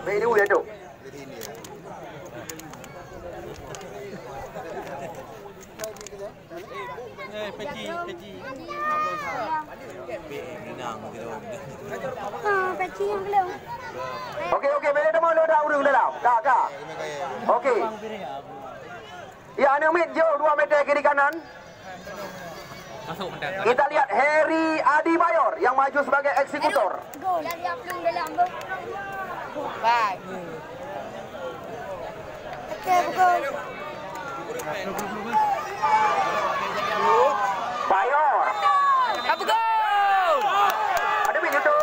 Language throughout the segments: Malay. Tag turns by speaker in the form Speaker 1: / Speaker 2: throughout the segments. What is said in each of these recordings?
Speaker 1: Baik dulu dia tu.
Speaker 2: Peci.
Speaker 3: Peci yang belum.
Speaker 1: Okey, boleh demo dah urung dalam. Kak. Okey. Ya, anu mid jauh 2 meter kiri kanan.
Speaker 2: Masuk mendadak.
Speaker 1: Kita lihat Harry Adi Bayor yang maju sebagai eksekutor.
Speaker 3: Gol lagi belum dalam. Baik. Okey, gol.
Speaker 1: Bayor.
Speaker 3: Apa gol?
Speaker 1: Ada mid itu.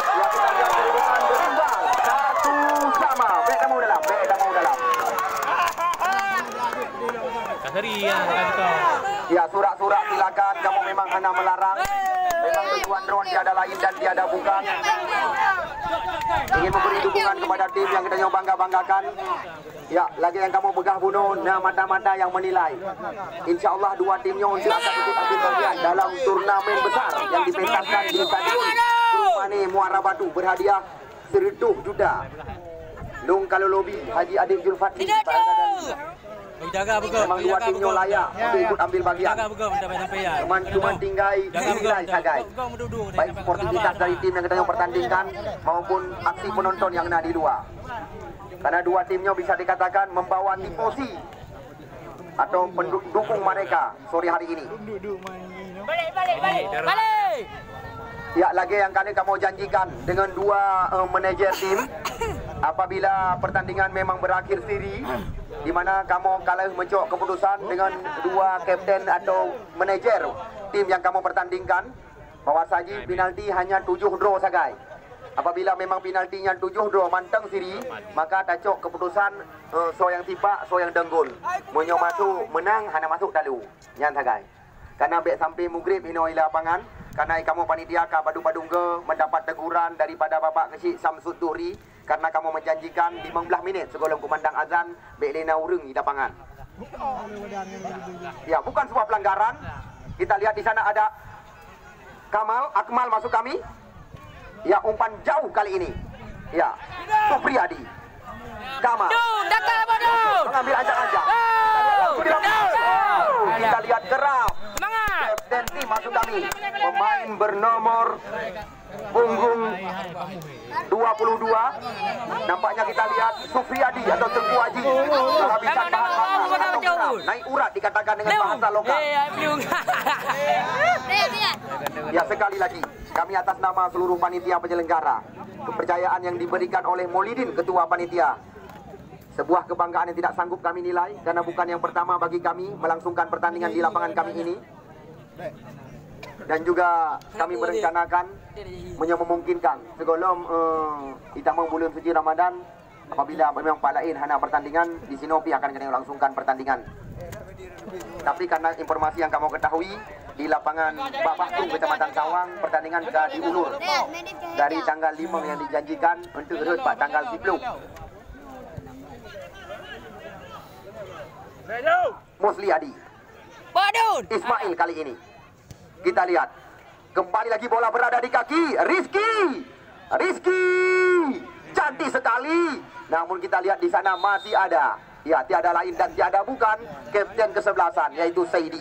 Speaker 1: Ya, kita lihat kedudukan berimbang. 1-1. Baik kamu dalam.
Speaker 2: Kasari yang kita.
Speaker 1: Ya, surat-surat silakan. Kamu memang hanya melarang. Memang tujuan drone tiada lain dan tiada bukan. Ingin memberi dukungan kepada tim yang kita bangga-banggakan. Ya, lagi yang kamu begah bunuh, mata-mata yang menilai. InsyaAllah 2 timnya untuk akan ikut ambil bagian dalam turnamen besar yang dipentaskan di Stadion Rumani Muara Batu berhadiah 100 juta. Long Kalolobi Haji Adib Julfatli.
Speaker 2: Jaga buka.
Speaker 1: Memang 2 timnya layak untuk ikut ambil bagian.
Speaker 2: Jaga buka sampai ya.
Speaker 1: Cuma tinggal nilai sagai. Baik sportivitas dari tim yang kita pertandingkan maupun aksi penonton yang ada di luar. Karena 2 timnya bisa dikatakan membawa tifosi atau pendukung mereka sore hari ini.
Speaker 3: Balik.
Speaker 1: Ya, lagi yang kali kamu janjikan dengan 2 manajer tim. Apabila pertandingan memang berakhir seri, di mana kamu kalah mencok keputusan dengan 2 kapten atau manajer tim yang kamu pertandingkan, bahwa saja penalti hanya 7 draw sagai. Apabila memang penaltinya 7 draw mantang siri, maka tacok keputusan so yang tipak, so yang denggul. Menyo masuk menang hanya masuk dalu. Nyan sagai. Karena bek sampai mugrib hino ila lapangan, karena kamu panitia ka Badung-Badungge mendapat teguran daripada Bapak Kecik Samsud Duri karena kamu menjanjikan 15 minit sebelum kumandang azan bek lena urung di lapangan. Ya, bukan sebuah pelanggaran. Kita lihat di sana ada Akmal masuk kami. Ya, umpan jauh kali ini. Ya, Supriyadi. Kamal. Mengambil ancang-ancang. Kita lihat kerap. Kapten tim masuk kami. Pemain bernomor punggung 22. Nampaknya kita lihat Supriyadi atau Tengku Haji. Kehabisan bahan bakar atau kerap. Naik urat dikatakan dengan bahasa lokal. Ya, sekali lagi kami atas nama seluruh panitia penyelenggara, kepercayaan yang diberikan oleh Maulidin Ketua Panitia, sebuah kebanggaan yang tidak sanggup kami nilai karena bukan yang pertama bagi kami melangsungkan pertandingan di lapangan kami ini. Dan juga kami merencanakan memungkinkan sebelum kita bulan suci Ramadan, apabila memang Pak Lain hana pertandingan di Sinopi akan kami langsungkan pertandingan. Tapi karena informasi yang kamu ketahui, di lapangan Babahtung Kecamatan Sawang pertandingan sudah diulur dari tanggal 5 yang dijanjikan untuk urut Pak tanggal 10. Musli Adi Ismail kali ini. Kita lihat kembali lagi bola berada di kaki Rizky cantik sekali. Namun kita lihat di sana masih ada, ya, tiada lain dan tiada bukan kapten kesebelasan yaitu Saidi.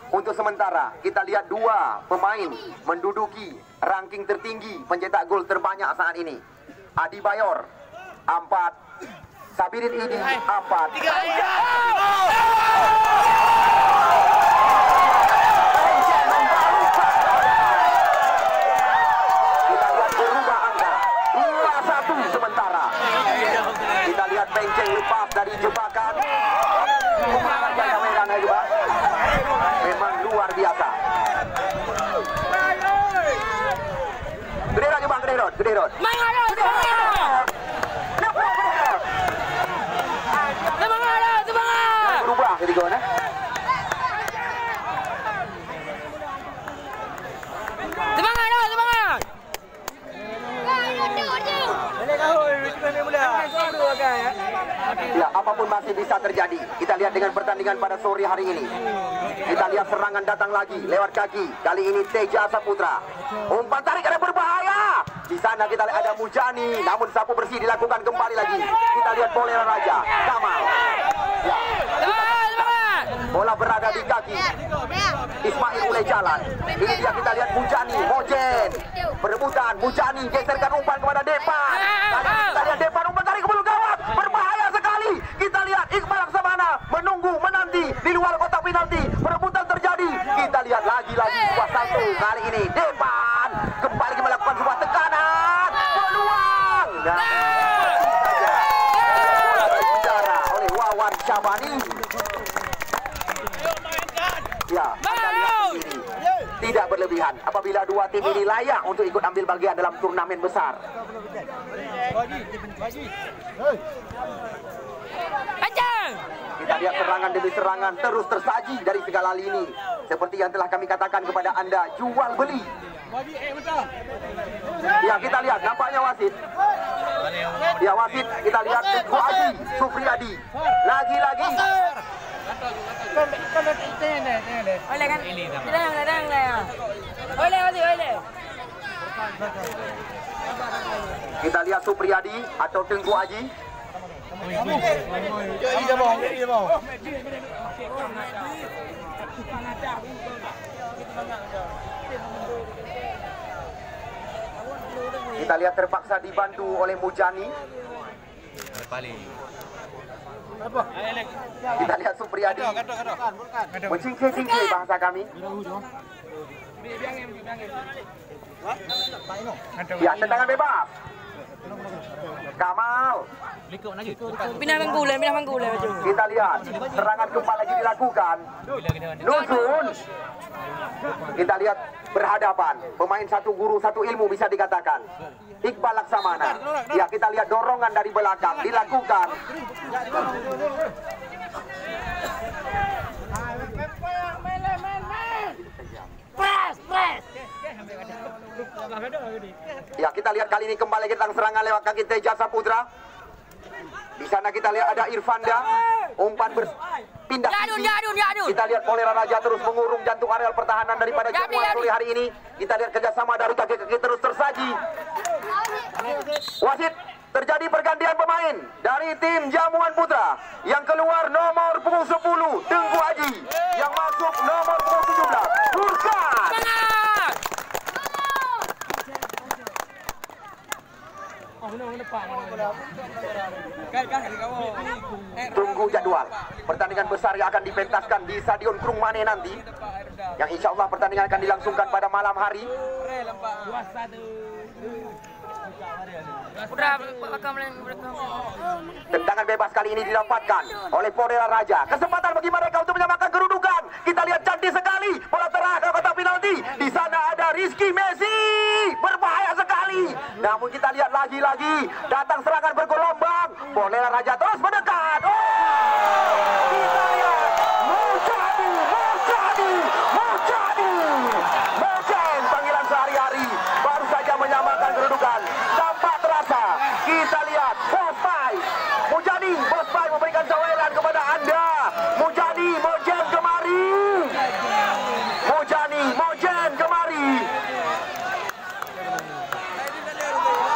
Speaker 1: Untuk sementara kita lihat 2 pemain menduduki ranking tertinggi pencetak gol terbanyak saat ini. Adi Bayor 4, Sabirin Idi 4. Kita lihat berubah angka 2-1 sementara. Kita lihat Benceng lepas dari jebakan. Juga memang luar biasa. Gede rod bang, gede rod. Berubah jadi gol, eh?
Speaker 3: Semangat.
Speaker 1: Ya, apapun masih bisa terjadi. Kita lihat dengan pertandingan pada sore hari ini. Kita lihat serangan datang lagi lewat kaki. Kali ini Teja Saputra. Umpan tarik ada berbahaya. Di sana kita lihat ada Mujani, namun sapu bersih dilakukan kembali lagi. Kita lihat Polera Raja, Kamal. Ya. Bola berada di kaki Ismail mulai jalan. Ini dia kita lihat Mujani, Mojen perebutan. Mujani geserkan umpan kepada Depan. Kita lihat Depan umpan tarik ke belakang gawat. Berbahaya sekali. Kita lihat Iqbal Laksamana menunggu menanti di luar kotak penalti. Perebutan terjadi. Kita lihat lagi-lagi sebuah salto. Kali ini Depan kembali melakukan sebuah tekanan. Peluang. Bola berbicara oleh Wawan Syabani. Ya, Anda lihat ini tidak berlebihan apabila dua tim ini layak untuk ikut ambil bagian dalam turnamen besar. Kita lihat serangan demi serangan terus tersaji dari segala lini. Seperti yang telah kami katakan kepada Anda, jual beli. Ya, kita lihat nampaknya wasit. Ya, wasit kita lihat Teguh Aji Sufriyadi. Lagi-lagi
Speaker 3: Oleh kan? Ledang lah. Oleh.
Speaker 1: kita lihat Supriyadi atau Tengku Aji. Kita lihat terpaksa dibantu oleh Mujani. Kita lihat Supriyadi mencingkir-cingkir bahasa kami. Ya, tendangan bebas. Kamal.
Speaker 3: Pindah menggulai.
Speaker 1: Kita lihat serangan kembali lagi dilakukan. Nusun. Kita lihat berhadapan pemain satu guru satu ilmu bisa dikatakan. Iqbal Laksamana. Ya, kita lihat dorongan dari belakang dilakukan. Ya, kita lihat kali ini kembali kita serangan lewat kaki Teja Saputra. Di sana kita lihat ada Irfanda, umpan berpindah. Kita lihat Polera Raja terus mengurung jantung areal pertahanan daripada Jamuan sore hari ini. Kita lihat kerjasama dari kaki-kaki terus tersaji. Wasit, terjadi pergantian pemain dari tim Jamuan Putra. Yang keluar nomor punggung 10 Tengku Aji, yang masuk nomor punggung 17 Furkan. Tunggu jadwal pertandingan besar yang akan dipentaskan di Stadion Krung Mane nanti, yang insya Allah pertandingan akan dilangsungkan pada malam hari. Tendangan bebas kali ini didapatkan oleh Polera Raja. Kesempatan bagi mereka untuk menyamakan kedudukan. Kita lihat cantik sekali bola terakhir ke kotak penalti. Di sana ada Rizky Messi, berbahaya sekali. Namun kita lihat lagi-lagi datang serangan bergelombang. Polera Raja terus mendekat. Kita lihat Mujani. Mojen, panggilan sehari-hari baru saja menyamakan kedudukan. Tanpa terasa kita lihat Bospai Mujani, Bospai memberikan saweran kepada Anda. Mujani, Mojen kemari.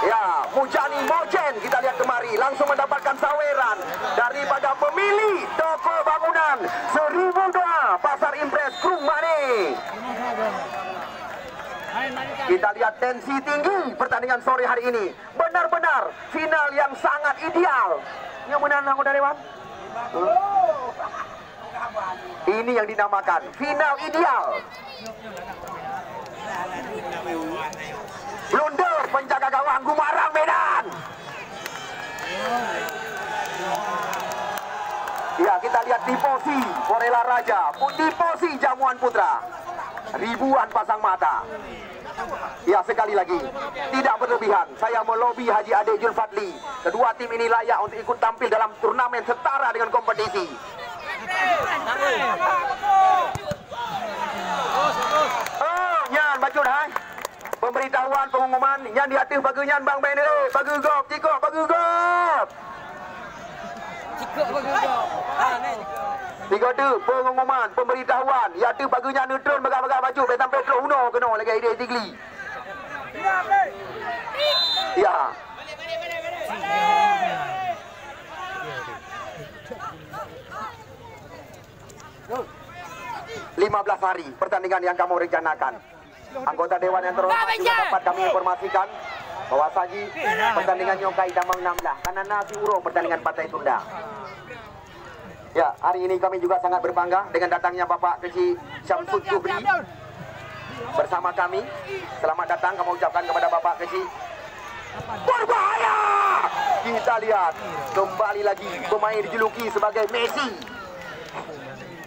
Speaker 1: Ya, Mujani, Mojen kita lihat kemari langsung mendapatkan saweran daripada pemilik toko bangunan 1002 Pasar Impres Krung Mane. Kita lihat tensi tinggi pertandingan sore hari ini. Benar-benar final yang sangat ideal. Yang menang anggota Dewan. Ini yang dinamakan final ideal. Blunder penjaga gawang Gumarang Medan. Ya, kita lihat tifosi Polera Raja, tifosi Jamuan Putra. Ribuan pasang mata. Ya, sekali lagi tidak berlebihan saya melobi Haji Ade Julfadli. Kedua tim ini layak untuk ikut tampil dalam turnamen setara dengan kompetisi. Oh, nyan bacun hai. Pemberitahuan pengumuman nyan di atas bagi nyan Bang Ben bagi gop, cikok bagi gop.
Speaker 3: cikuk bagi kau. Ni cikuk.
Speaker 1: Tiga tu pengumuman pemberitahuan iaitu bagunya neutron bagak-bagak baju Betam Petro Uno kena lagi ide tigli. Ya.
Speaker 2: Balik.
Speaker 1: 15 hari pertandingan yang kamu rencanakan. Anggota Dewan yang terhormat juga dapat kami informasikan bahwa saji pertandingan Nyongkai Damang 16 karena nasi urung pertandingan partai tunda. Ya, hari ini kami juga sangat berbangga dengan datangnya Bapak Keci Syamsud Zuhri bersama kami. Selamat datang kami ucapkan kepada Bapak Keci. Berbahaya! Kita lihat kembali lagi pemain dijuluki sebagai Messi.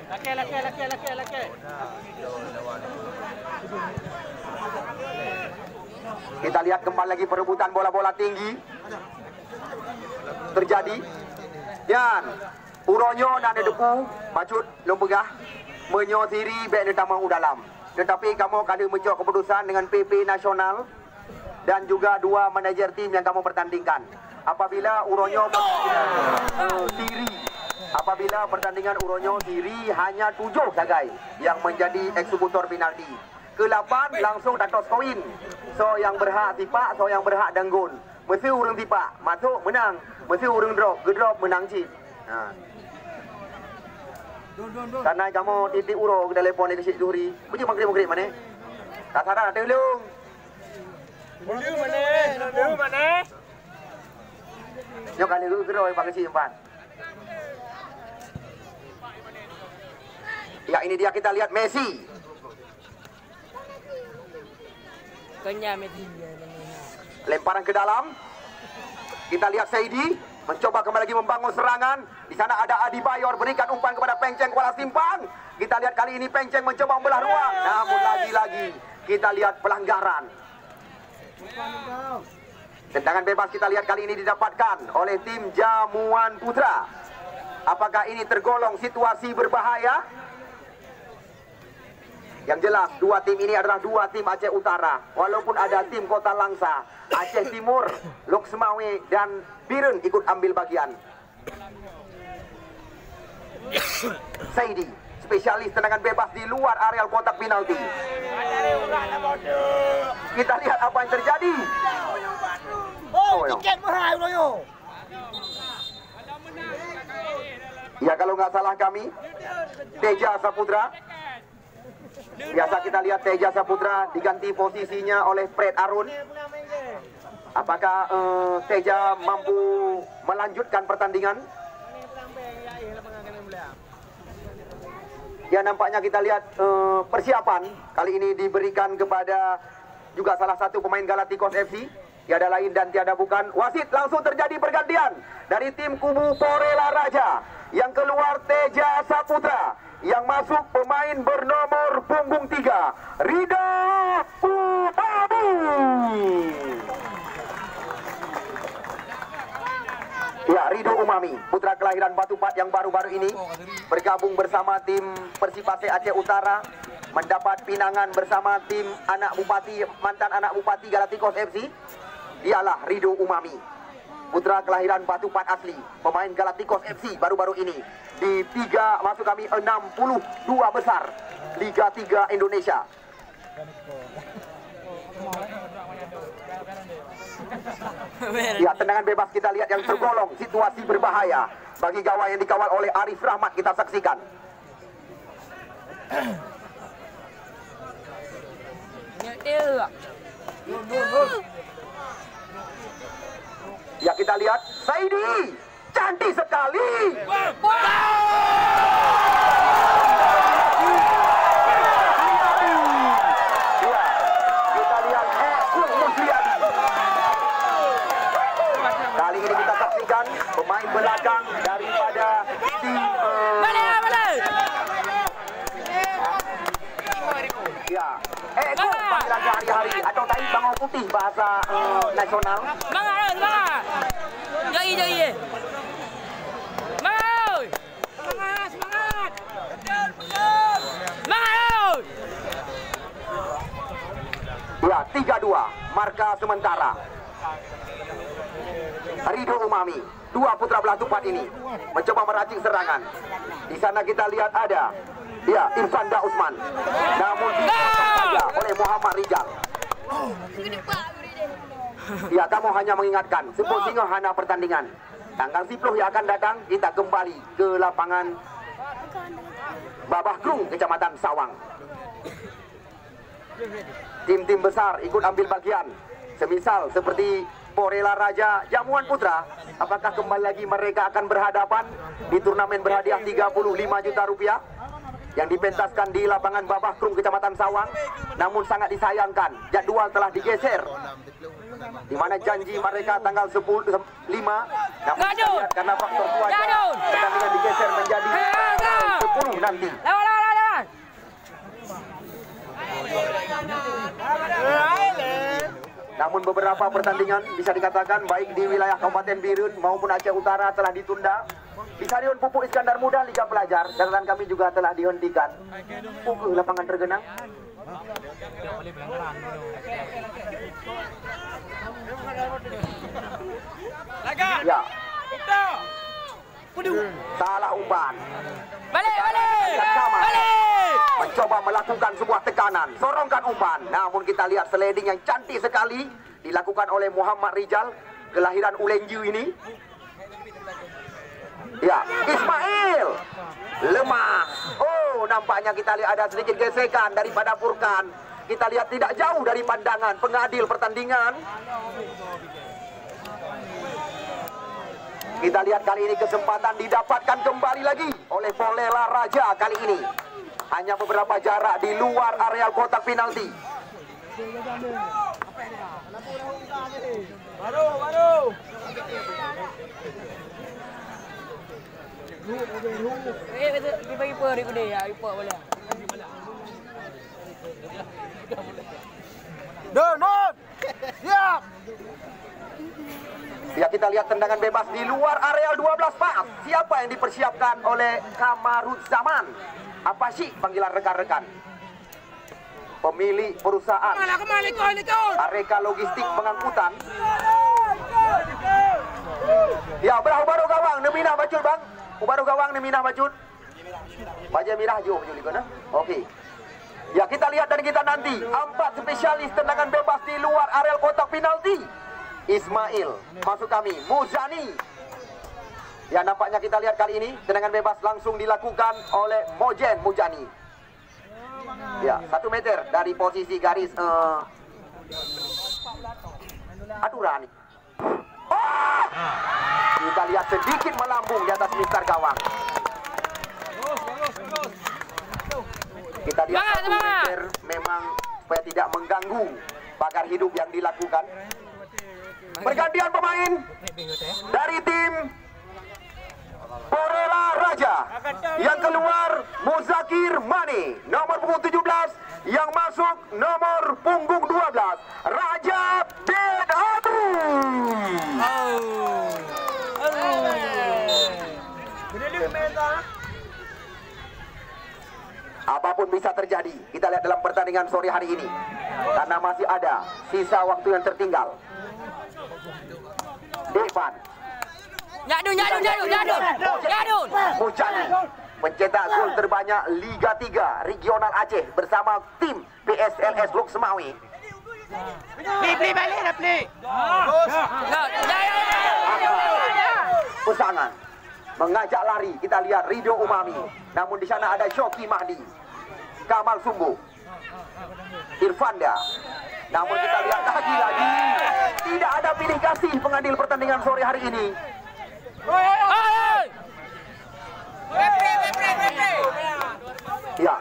Speaker 2: Laki.
Speaker 1: Kita lihat kembali lagi perebutan bola-bola tinggi terjadi. Dan Uronyo dan Depu Macut Lompegah menyotiri bek Tamang Udalam. Tetapi kamu akan mencok keputusan dengan PP Nasional dan juga dua manajer tim yang kamu pertandingkan. Apabila Uronyo apabila pertandingan Uronyo diri hanya 7 sagai yang menjadi eksekutor penalti. Ke-8 langsung datos koin. So yang berhak tipak, so yang berhak danggun. Mesti urang tipak, masuk menang. Mesti urang drop, gedrop menang cip. Karena kamu titik uro ke telefon di Syekh Zuhri. Puji maghrib mana? Tak sadar tolong. Mana? Yo kali lu geroi pakai si 4. Ya, ini dia kita lihat Messi. Lemparan ke dalam. Kita lihat Saidi mencoba kembali lagi membangun serangan. Di sana ada Adi Bayor berikan umpan kepada Penceng Kuala Simpang. Kita lihat kali ini Penceng mencoba membelah ruang. Namun lagi-lagi kita lihat pelanggaran. Tendangan bebas kita lihat kali ini didapatkan oleh tim Jamuan Putra. Apakah ini tergolong situasi berbahaya? Yang jelas dua tim ini adalah dua tim Aceh Utara. Walaupun ada tim Kota Langsa, Aceh Timur, Lok Semawe dan Biren ikut ambil bagian. Saidi, spesialis tendangan bebas di luar areal kotak penalti. Kita lihat apa yang terjadi.
Speaker 3: Tiket mahal loyo.
Speaker 1: Ya, kalau nggak salah kami Teja Saputra. Biasa kita lihat Teja Saputra diganti posisinya oleh Fred Arun. Apakah Teja mampu melanjutkan pertandingan? Ya, nampaknya kita lihat persiapan kali ini diberikan kepada juga salah satu pemain Galacticos FC. Tiada lain dan tiada bukan, wasit langsung terjadi pergantian dari tim kubu Porela Raja. Yang keluar Teja Saputra, yang masuk pemain bernomor punggung 3 Ridho Umami. Ya, Ridho Umami, putra kelahiran Batupat yang baru-baru ini bergabung bersama tim Persipase Aceh Utara, mendapat pinangan bersama tim anak bupati, mantan anak bupati Galacticos FC. Dialah Ridho Umami, putra kelahiran Batupat asli, pemain Galacticos FC baru-baru ini di 3 masuk kami 62 besar Liga 3 Indonesia. Ya, tendangan bebas kita lihat yang tergolong situasi berbahaya bagi gawang yang dikawal oleh Arif Rahmat. Kita saksikan. Ya, kita lihat Saidi, cantik sekali. Ya, kita lihat kali ini kita saksikan pemain belakang daripada tim ya, panggilan sehari-hari atau tadi bangau putih bahasa nasional.
Speaker 3: Semangat. Jai. Semangat.
Speaker 1: Ya, 3-2 marka sementara. Ridho Umami, dua putra belah tupat ini mencoba meracik serangan. Di sana kita lihat ada Irfanda Usman, namun saja oleh Muhammad Rijal. Ya, kamu hanya mengingatkan sebut singa hana pertandingan. Tanggal 10 yang akan datang kita kembali ke lapangan Babah Krung, Kecamatan Sawang. Tim-tim besar ikut ambil bagian, semisal seperti Porela Raja, Jamuan Putra. Apakah kembali lagi mereka akan berhadapan di turnamen berhadiah 35 juta rupiah yang dipentaskan di lapangan Babah Krung, Kecamatan Sawang? Namun sangat disayangkan, jadwal telah digeser, di mana janji mereka tanggal 5, namun kita lihat karena faktor cuaca pertandingan digeser menjadi 10 nanti. Namun beberapa pertandingan bisa dikatakan baik di wilayah Kabupaten Birun maupun Aceh Utara telah ditunda. Di Stadion Pupuk Iskandar Muda Liga Pelajar, catatan kami juga telah dihentikan. Lapangan tergenang. Ya. Salah umpan.
Speaker 4: Balik.
Speaker 1: Mencoba melakukan sebuah tekanan, sorongkan umpan. Namun kita lihat sliding yang cantik sekali dilakukan oleh Muhammad Rijal, kelahiran Ulenju ini. Ya, Ismail lemah. Oh, nampaknya kita lihat ada sedikit gesekan daripada Furkan. Kita lihat tidak jauh dari pandangan pengadil pertandingan. Kita lihat kali ini kesempatan didapatkan kembali lagi oleh Porela Raja kali ini. Hanya beberapa jarak di luar areal kotak penalti. Baru.
Speaker 2: Siap.
Speaker 1: Ya, kita lihat tendangan bebas di luar areal 12 pas. Siapa yang dipersiapkan oleh Kamaruzzaman? Apa sih panggilan rekan-rekan? Pemilik perusahaan Areka Logistik Pengangkutan. Ya, baru gawang Nemina Bacun, bang. Baru gawang Nemina Bacun. Baja Mirah Jo Julikona. Oke. Ya, kita lihat dan kita nanti 4 spesialis tendangan bebas di luar areal kotak penalti. Ismail, masuk kami, Muzani. Ya, nampaknya kita lihat kali ini tendangan bebas langsung dilakukan oleh Mojen Mujani. Ya, 1 meter dari posisi garis aturan. Oh! Kita lihat sedikit melambung di atas mistar gawang. Kita lihat 1 meter memang supaya tidak mengganggu pagar hidup yang dilakukan. Pergantian pemain dari tim Porela Raja. Yang keluar Muzakir Mani, nomor punggung 17. Yang masuk nomor punggung 12, Raja bin Adu. Apapun bisa terjadi, kita lihat dalam pertandingan sore hari ini, karena masih ada sisa waktu yang tertinggal. Devan Nyadun Mujani mencetak gol terbanyak Liga 3 Regional Aceh bersama tim PSLS Lok Semawi. Pesangan mengajak lari, kita lihat Ridho Umami, namun di sana ada Shoki Mahdi, Kamal Sumbu, Irfanda. Namun kita lihat lagi-lagi tidak ada pilih kasih pengadil pertandingan sore hari ini. Ya,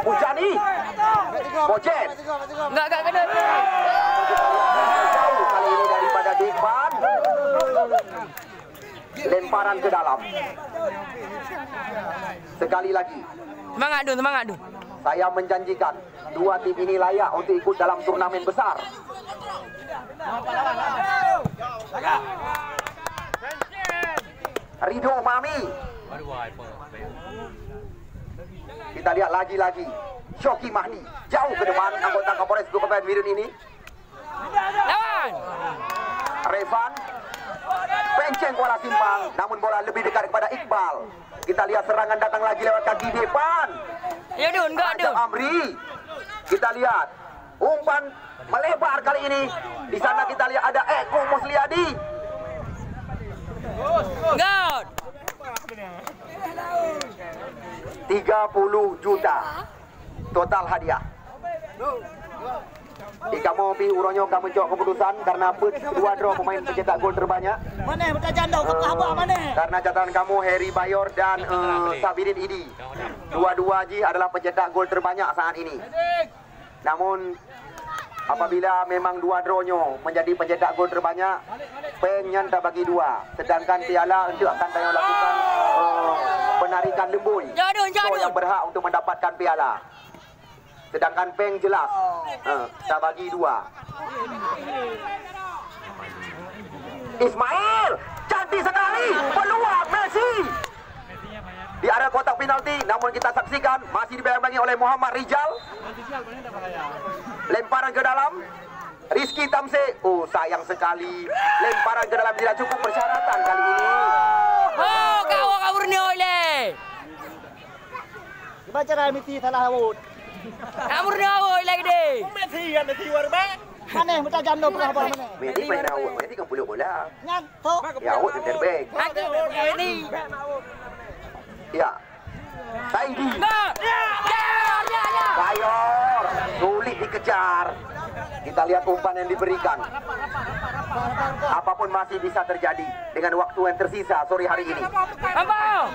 Speaker 1: Mujani, Mojen.
Speaker 4: Enggak kena.
Speaker 1: Jauh kali ini daripada Devan. Lemparan ke dalam. Sekali lagi.
Speaker 4: Semangat Dun.
Speaker 1: Saya menjanjikan 2 tim ini layak untuk ikut dalam turnamen besar. Ridho Umami. Kita lihat lagi-lagi Shoki Mahdi jauh ke depan, anggota Kapolres Kabupaten Birun ini.
Speaker 4: Lawan.
Speaker 1: Revan Penceng bola simpang, namun bola lebih dekat kepada Iqbal. Kita lihat serangan datang lagi lewat kaki depan.
Speaker 4: Ya Dun, enggak
Speaker 1: Rajab
Speaker 4: Dun.
Speaker 1: Amri. Kita lihat umpan melebar kali ini. Di sana kita lihat ada Eko Musliadi.
Speaker 4: Enggak.
Speaker 1: 30 juta total hadiah. Kamu pi uronyo kamu cok keputusan karena dua draw pemain pencetak gol terbanyak.
Speaker 2: Mana macam janda ke abang mana?
Speaker 1: Karena catatan kamu Heri Bayor dan Sabirin Idi. Dua-dua ji adalah pencetak gol terbanyak saat ini. Namun apabila memang dua dronyo menjadi pencetak gol terbanyak, Peng nyanta bagi dua. Sedangkan piala itu akan saya lakukan penarikan lembui. So yang berhak untuk mendapatkan piala. Sedangkan Peng jelas tak bagi dua. Ismail cantik sekali peluang Messi di area kotak penalti, namun kita saksikan masih dibayang-bayangi oleh Muhammad Rijal. Lemparan ke dalam Rizky Tamse. Oh sayang sekali, lemparan ke dalam tidak cukup persyaratan kali ini.
Speaker 4: Oh, kau kabur ni oleh.
Speaker 2: Baca Miti salah awut.
Speaker 4: Kabur ni oleh lagi deh.
Speaker 2: Meti waru ba? Mana macam janda ke abang mana?
Speaker 1: Medi main awak, Medi kan puluk bola.
Speaker 2: Ngan tok.
Speaker 1: Ya awak terbaik.
Speaker 4: Aku ni.
Speaker 1: Ya, Saidi.
Speaker 4: Enggak. Ya.
Speaker 1: Bayor sulit dikejar. Kita lihat umpan yang diberikan. Apapun masih bisa terjadi dengan waktu yang tersisa sore hari ini.
Speaker 4: Apa?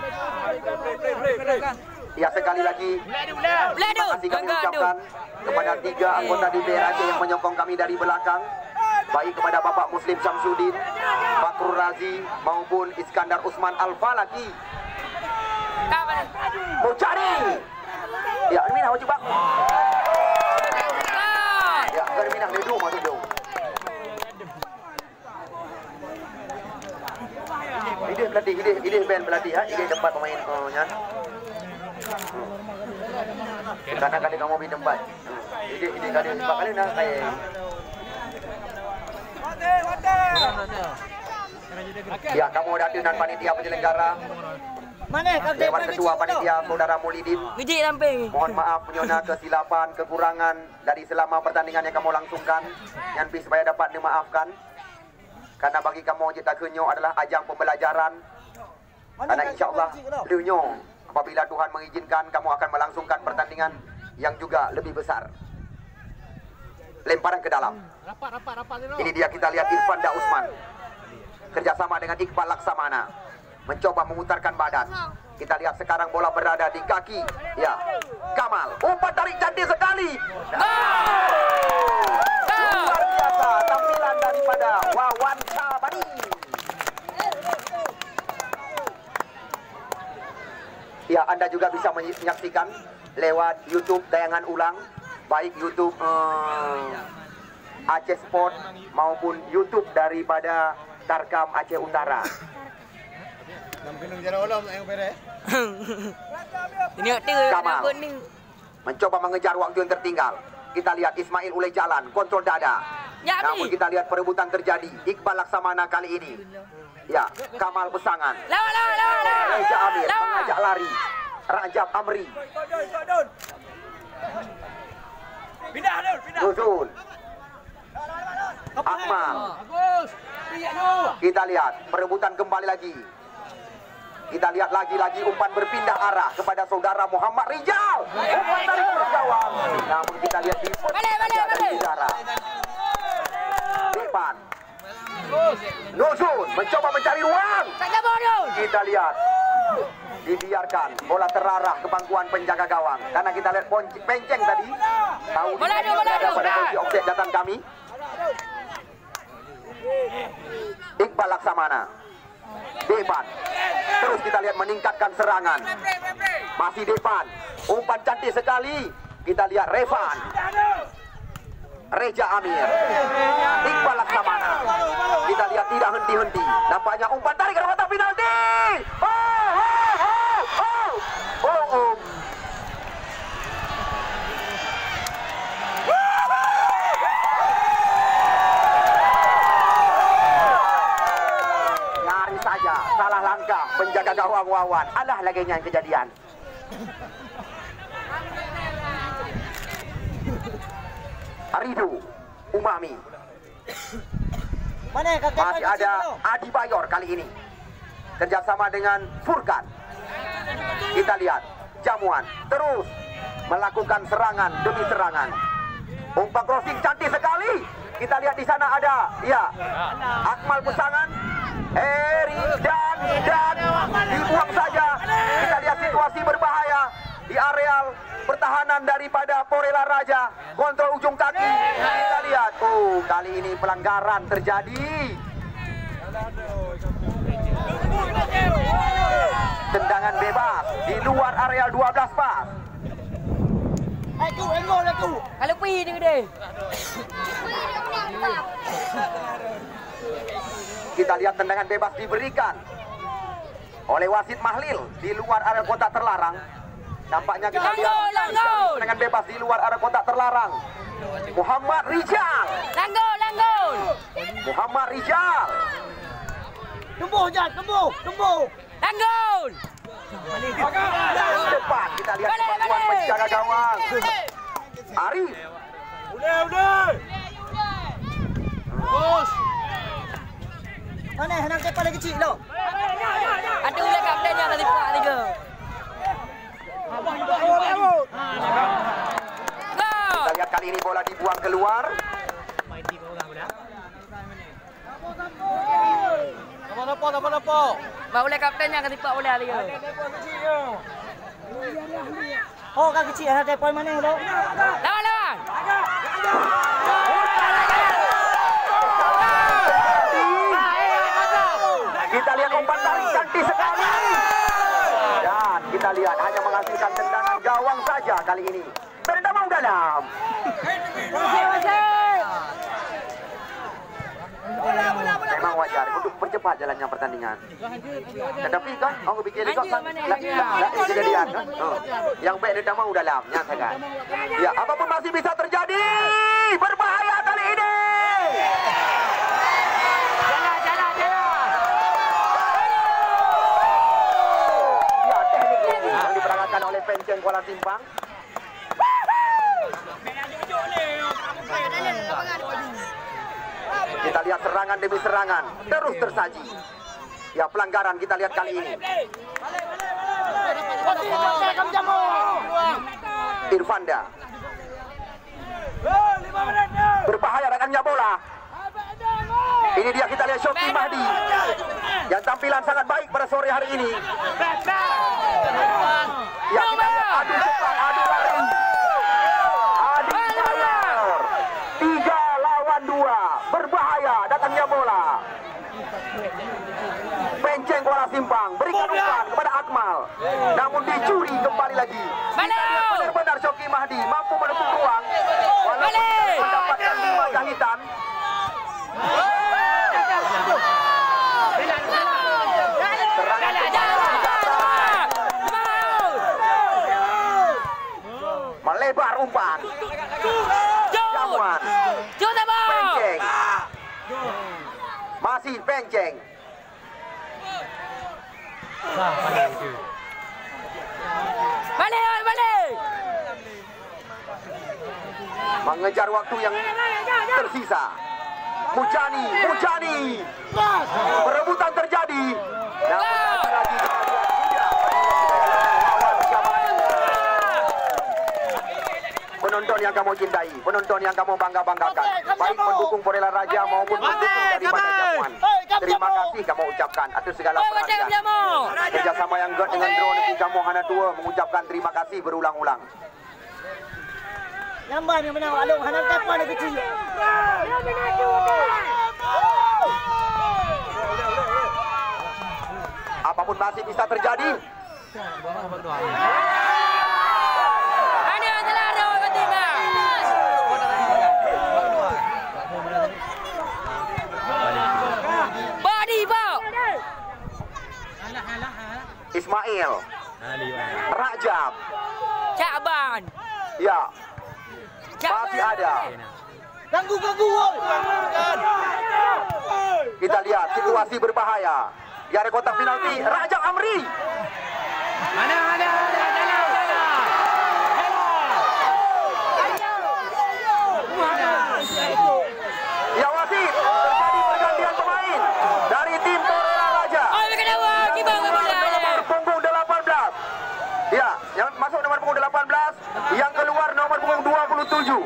Speaker 1: Ya sekali lagi terima kasih kami ucapkan kepada 3 anggota DPR Aceh yang menyokong kami dari belakang, baik kepada Bapak Muslim Syamsuddin, Fakrul Razi maupun Iskandar Usman Al-Falaki. Mau cari. Ya, Minah wajib bang. Ya, Minah duduk masuk jauh. Ide pelatih, ide band pelatih ha, ide tempat pemain nya. Karena kali kamu di tempat. Ide kali tempat kali nak kayak. Ya, kamu datang dan panitia penyelenggara.
Speaker 2: Mana?
Speaker 1: Dewan Ketua Panitia Saudara Mulidin.
Speaker 4: Gejik samping.
Speaker 1: Mohon maaf penyona kesilapan, kekurangan dari selama pertandingan yang kamu langsungkan. Yang supaya dapat dimaafkan. Karena bagi kamu Cita Kenyo adalah ajang pembelajaran. Karena insya Allah Kenyo apabila Tuhan mengizinkan kamu akan melangsungkan pertandingan yang juga lebih besar. Lemparan ke dalam. Ini dia kita lihat Irfan Usman kerjasama dengan Iqbal Laksamana mencoba memutarkan badan. Kita lihat sekarang bola berada di kaki. Ya, Kamal. Umpan tarik cantik sekali. Luar biasa tampilan daripada Wawan Sabani. Ya, Anda juga bisa menyaksikan lewat YouTube tayangan ulang, baik YouTube Aceh Sport maupun YouTube daripada Tarkam Aceh Utara. Kamal mencoba mengejar waktu yang tertinggal. Kita lihat Ismail oleh jalan, kontrol dada. Namun kita lihat perebutan terjadi. Iqbal Laksamana kali ini. Ya, Kamal pesangan. Reja Amir mengajak lari. Rajab Amri. Nuzul. Akmal. Kita lihat perebutan kembali lagi. Kita lihat lagi-lagi umpan berpindah arah kepada saudara Muhammad Rijal. Umpan dari gawang. Namun kita lihat di dari udara. Depan. Nuzul mencoba mencari ruang. Kita lihat dibiarkan bola terarah ke pangkuan penjaga gawang. Karena kita lihat penceng tadi. Tahu ada pada posisi offset datang kami. Iqbal Laksamana. Depan. Terus kita lihat meningkatkan serangan. Masih depan. Umpan cantik sekali. Kita lihat Revan. Reja Amir. Iqbal Laksamana. Kita lihat tidak henti-henti. Nampaknya umpan tarik ke kotak penalti. penjaga gawang Wawan. Alah lagi yang kejadian. Aridu Umami.
Speaker 2: Mana kakek?
Speaker 1: Masih ada Adi Bayor kali ini. Kerjasama dengan Furkan. Kita lihat Jamuan terus melakukan serangan demi serangan. Umpan crossing cantik sekali. Kita lihat di sana ada Akmal Pesangan, Eri dan dibuang saja. Kita lihat situasi berbahaya di areal pertahanan daripada Porela Raja. Kontrol ujung kaki. Kita lihat, kali ini pelanggaran terjadi. Tendangan bebas di luar areal 12 pas.
Speaker 2: Aku.
Speaker 4: Kalau pergi ni gede.
Speaker 1: Kita lihat tendangan bebas diberikan oleh wasit Mahlil di luar area kotak terlarang. Nampaknya kita lihat tendangan bebas di luar area kotak terlarang. Muhammad Rijal.
Speaker 4: Langgol.
Speaker 1: Muhammad Rijal.
Speaker 2: Tumbuh.
Speaker 4: Langgol.
Speaker 1: Depan kita lihat kemampuan penjaga gawang. Arif.
Speaker 2: Udah. Bos. Mana hendak kepala kecil lo?
Speaker 4: Ada ulah kaptennya tadi Pak Liga.
Speaker 1: Kita lihat kali ini bola dibuang keluar.
Speaker 2: Apa?
Speaker 4: Pak ulah kaptennya tadi Pak ulah Liga.
Speaker 2: Oh, kak kecil ada poin mana lo?
Speaker 4: Lawan.
Speaker 1: Kita lihat umpan tarik cantik sekali. Dan kita lihat hanya menghasilkan tendangan gawang saja kali ini. Berdamai dalam. Memang wajar untuk percepat jalannya pertandingan. Tetapi kan, orang fikir juga kan, kejadian kan. Yang baik dia mau dalam, nyatakan. Ya, apapun masih bisa terjadi. Berbahaya kali ini. Ya, teknik ini yang diperagakan oleh Penceng Kuala Simpang. Kita lihat serangan demi serangan terus tersaji. Ya, pelanggaran kita lihat kali ini. Irfanda. Berbahaya rekannya bola. Ini dia kita lihat Shoki Mahdi yang tampilan sangat baik pada sore hari ini. Ya, kita lihat adu cepat, adu lari. Adi Bayor. 3 lawan 2. Berbahaya datangnya bola. Penceng Kuala Simpang berikan umpan kepada Akmal. Namun dicuri kembali lagi. Benar-benar Shoki Mahdi mampu menemukan ruang. Walaupun mendapatkan 5 jahitan. Melebar umpan. Jamuan. Penceng. Masih Penceng.
Speaker 4: Balik.
Speaker 1: Mengejar waktu yang tersisa. Mujani. Perebutan terjadi. Namun lagi penonton yang kamu cintai, penonton yang kamu bangga-banggakan, baik pendukung Porela Raja maupun pendukung daripada Jamuan. Terima kasih kamu ucapkan atas segala perhatian. Kerjasama yang good dengan drone ini kamu Hana Tua mengucapkan terima kasih berulang-ulang.
Speaker 2: Nampak ni menang alung hendak kepala kecil.
Speaker 1: Apapun masih bisa terjadi. Ismail, Rajab,
Speaker 4: Caban.
Speaker 1: ya, masih ada.
Speaker 2: Ganggu.
Speaker 1: Kita lihat situasi berbahaya di area kotak penalti Raja Amri. Ya wasit, terjadi pergantian pemain dari tim Torera Raja. Nomor punggung 18. Ya, yang masuk nomor punggung 18, yang keluar nomor punggung 27.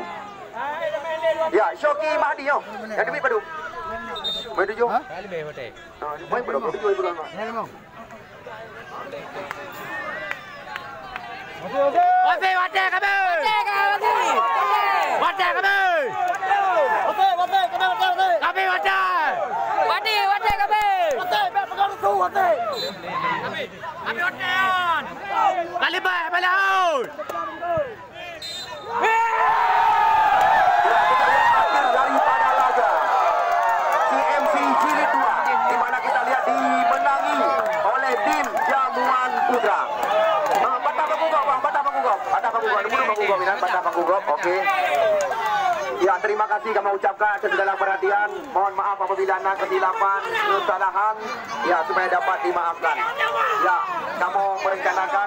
Speaker 1: Ya, Syoki Mahdi yo. Yang demi padu. Main 7. Main padu 7 ibu kan. Daripada laga CMC Jilid 2 di mana kita lihat dimenangi oleh tim Jamuan Putra. Batang Pangugop. Oke. Ya, terima kasih kami ucapkan atas segala perhatian. Mohon maaf apabila ada kesilapan, kesalahan, ya supaya dapat dimaafkan. Ya, kamu merencanakan